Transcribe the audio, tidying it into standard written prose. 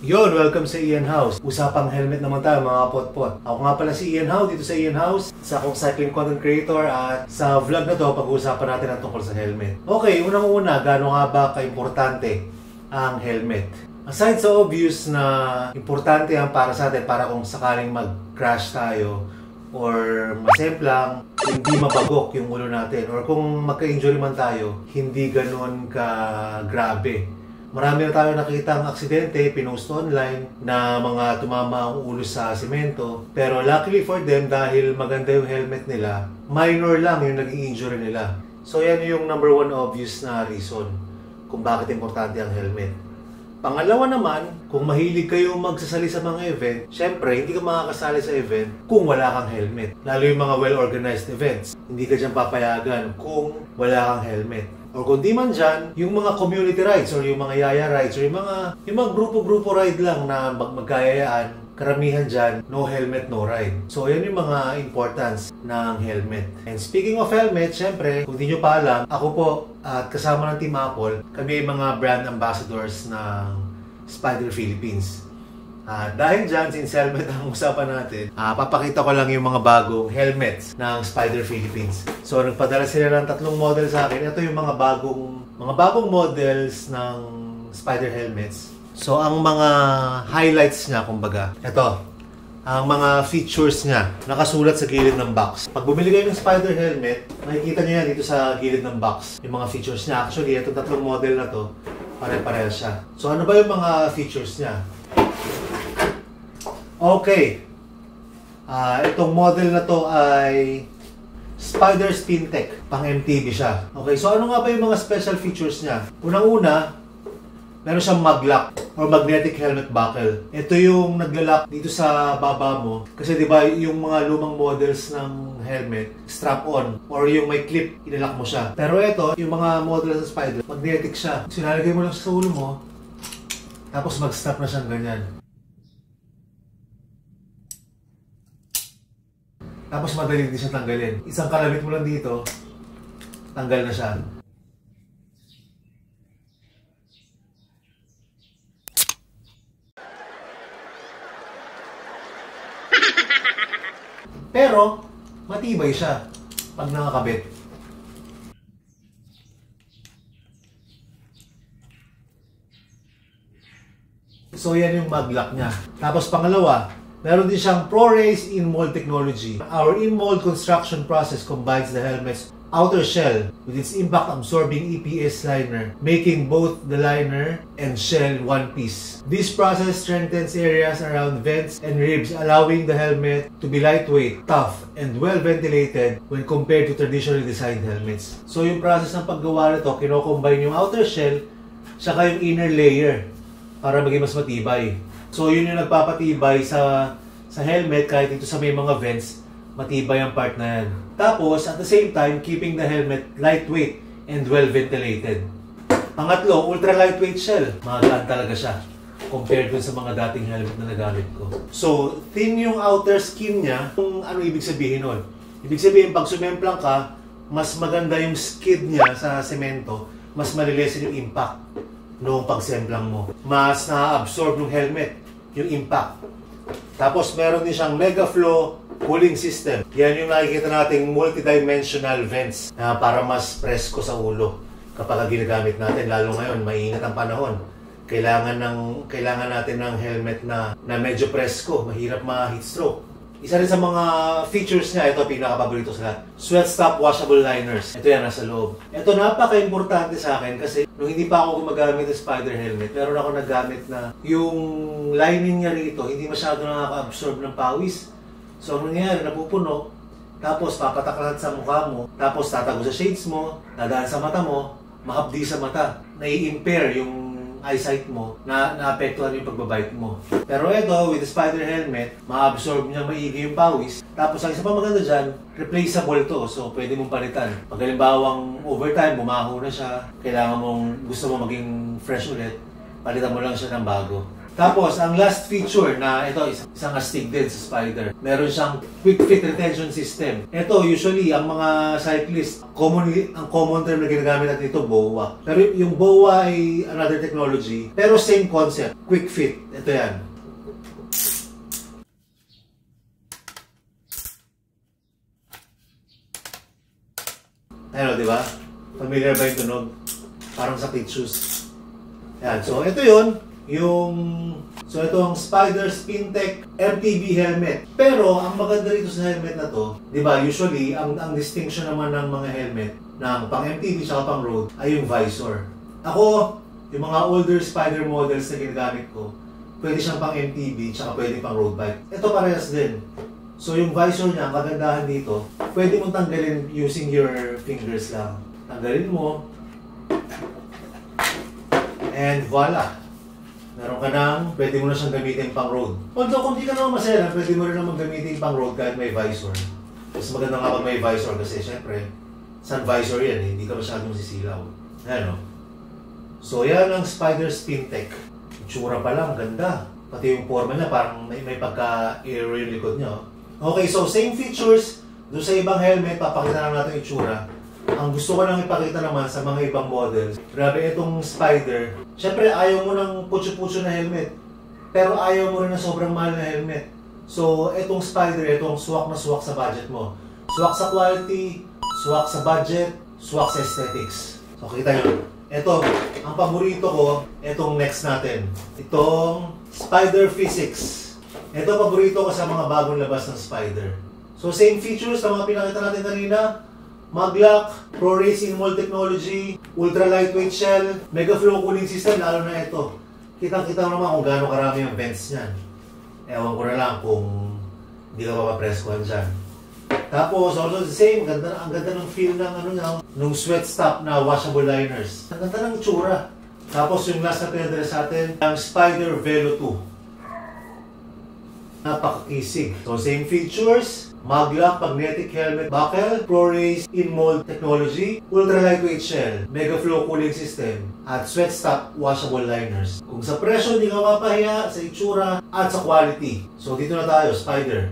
Yon, welcome sa Ian House. Usapang helmet naman tayo mga potpot. Ako nga pala si Ian House dito sa Ian House, sa akong cycling content creator, at sa vlog na to pag-uusapan natin ang tungkol sa helmet. Okay, unang-una, gaano nga ba ka-importante ang helmet? Aside sa obvious na importante yan para sa atin para kung sakaling mag-crash tayo or masemplang hindi mabagok yung ulo natin or kung magka-injury man tayo, hindi ganun ka grabe. Marami na tayo nakita ang aksidente, pinost online na mga tumama ang ulo sa semento. Pero luckily for them, dahil maganda yung helmet nila, minor lang yung naging injury nila. So yan yung number one obvious na reason kung bakit importante ang helmet. Pangalawa naman, kung mahilig kayo magsasali sa mga event, syempre hindi ka makakasali sa event kung wala kang helmet. Lalo yung mga well-organized events. Hindi ka dyan papayagan kung wala kang helmet. Or kung di man dyan, yung mga community rides or yung mga yaya rides or yung mga grupo-grupo ride lang na magkayayaan, karamihan dyan, no helmet, no ride. So, yan yung mga importance ng helmet. And speaking of helmet, syempre, kung di nyo pa alam, ako po at kasama ng Team Apple, kami yung mga brand ambassadors ng Spyder Philippines. Dahil dyan, since helmet ang usapan natin, papakita ko lang yung mga bagong helmets ng Spyder Philippines. So, nagpadala sila ng 3 model sa akin. Ito yung mga bagong models ng Spyder helmets. So, ang mga highlights niya, kumbaga, ito, ang mga features niya, nakasulat sa gilid ng box. Pag bumili kayo ng Spyder helmet, makikita niyo yan dito sa gilid ng box. Yung mga features niya. Actually, itong 3 model na to, pare-pareho siya. So, ano ba yung mga features niya? Okay. Itong model na to ay Spyder Spintech. Pang MTB siya. Okay, so ano nga ba yung mga special features niya? Unang-una, meron siyang mag-lock or magnetic helmet buckle. Ito yung naglalak dito sa baba mo. Kasi di ba yung mga lumang models ng helmet, strap-on or yung may clip, inilak mo siya. Pero ito, yung mga models ng Spyder, magnetic siya. Sinalagay mo lang sa ulo mo, tapos mag-strap na siyang ganyan. Tapos madali din siya tanggalin. Isang kalabit mo lang dito, tanggal na siya. Pero, matibay siya pag nakakabit. So, yan yung mag-lock niya. Tapos, pangalawa, meron din siyang ProRace in-mold technology. Our in-mold construction process combines the helmet's outer shell with its impact-absorbing EPS liner, making both the liner and shell one piece. This process strengthens areas around vents and ribs, allowing the helmet to be lightweight, tough, and well-ventilated when compared to traditionally designed helmets. So yung process ng paggawa nito, kino-combine yung outer shell saka yung inner layer para maging mas matibay. So yun yung nagpapatibay sa helmet kahit dito sa may mga vents, matibay ang part na yan. Tapos, at the same time, keeping the helmet lightweight and well-ventilated. Pangatlo, ultra-lightweight shell. Magaan talaga siya compared dun sa mga dating helmet na nagamit ko. So, thin yung outer skin niya. Kung ano ibig sabihin nun? Ibig sabihin, pag sumemplang ka, mas maganda yung skid niya sa semento, mas malilesen yung impact noong pagsemplang mo. Mas na-absorb ng helmet yung impact. Tapos meron din siyang Megaflow cooling system. Yan yung nakikita nating multidimensional vents na para mas presko sa ulo kapag ginagamit natin. Lalo ngayon, mainit ang panahon. Kailangan natin ng helmet na medyo presko, mahirap ma-heat stroke. Isa rin sa mga features niya, ito pinaka-paborito sa lahat. Sweat stop washable liners. Ito yan, nasa loob. Ito napaka-importante sa akin kasi nung hindi pa ako gumagamit ng Spyder helmet, meron ako nagamit na yung lining niya rito, hindi masyado nakaka-absorb ng pawis. So, ang nangyayari, napupuno, tapos papatak lahat sa mukha mo, tapos tatago sa shades mo, dadaan sa mata mo, mahapdi sa mata, nai-impair yung eyesight mo, naapektuhan yung pagbabike mo. Pero ito, with the Spyder helmet, ma-absorb niya maigi yung pawis. Tapos ang isa pa maganda dyan, replaceable to. So pwede mong palitan. Pag halimbawang overtime, bumaho na siya, gusto mo maging fresh ulit, palitan mo lang siya ng bago. Tapos, ang last feature na ito, isang astig din sa Spider. Meron siyang quick fit retention system. Ito, usually, ang mga cyclists, ang common term na ginagamit natin ito, BOA. Pero yung BOA ay another technology. Pero same concept, quick fit. Ito yan. Ano, di ba? Familiar ba yung tunog? Parang sa shoes. Yan. So, ito yun. So, ito ang Spider Spintech MTB helmet. Pero, ang maganda rito sa helmet na to, di ba, usually, ang distinction naman ng mga helmet ng pang MTB at pang road ay yung visor. Ako, yung mga older Spider models na ginagamit ko, pwede siyang pang MTB at pwede pang road bike. Ito parehas din. So, yung visor niya, ang kagandahan dito, pwede mong tanggalin using your fingers lang. Tanggalin mo. And voila! Meron ka nang, pwede mo na siyang gamitin pang road. Although kung di ka naman masaya, pwede mo rin naman gamitin pang road kahit may visor. Mas maganda nga pag may visor kasi syempre, sun visor yan eh, hindi ka masyadong sisilaw. Ano? So yan ang Spider Spintech. Itsura pa lang, ganda. Pati yung forma niya, parang may pagka-aero yung likod niya. Okay, so same features. Doon sa ibang helmet, papakita lang natin itsura. Ang gusto ko lang ipakita naman sa mga ibang models, grabe itong Spider. Siyempre, ayaw mo ng putyo-putyo na helmet. Pero ayaw mo rin ng sobrang mahal na helmet. So, itong Spider, itong swak na swak sa budget mo. Swak sa quality, swak sa budget, swak sa aesthetics. So, kita nyo. Ito, ang paborito ko, itong next natin. Itong Spider Physics. Ito, paborito ko sa mga bagong labas ng Spider. So, same features na mga pinakita natin kanina. Maglock, Pro Race in Mold Technology, Ultra Lightweight Shell, Mega Flow Cooling System, lalo na ito. Kitang-kita naman kung gaano karami yung vents niyan. Ewan ko na lang kung hindi ka mapapreskuhan dyan. Tapos, also the same, ang ganda ng feel ng nung sweat stop na washable liners. Ang ganda ng tsura. Tapos yung last na pinadala sa atin, ang Spider Velo 2. Napakakisig. So, same features. Maglock Magnetic Helmet Buckle, Pro Race in Mold Technology, Ultra Lightweight Shell, Mega Flow Cooling System, at Sweat Stop Washable Liners. Kung sa presyo, hindi ka mapahiya, sa itsura, at sa quality. So dito na tayo, Spider.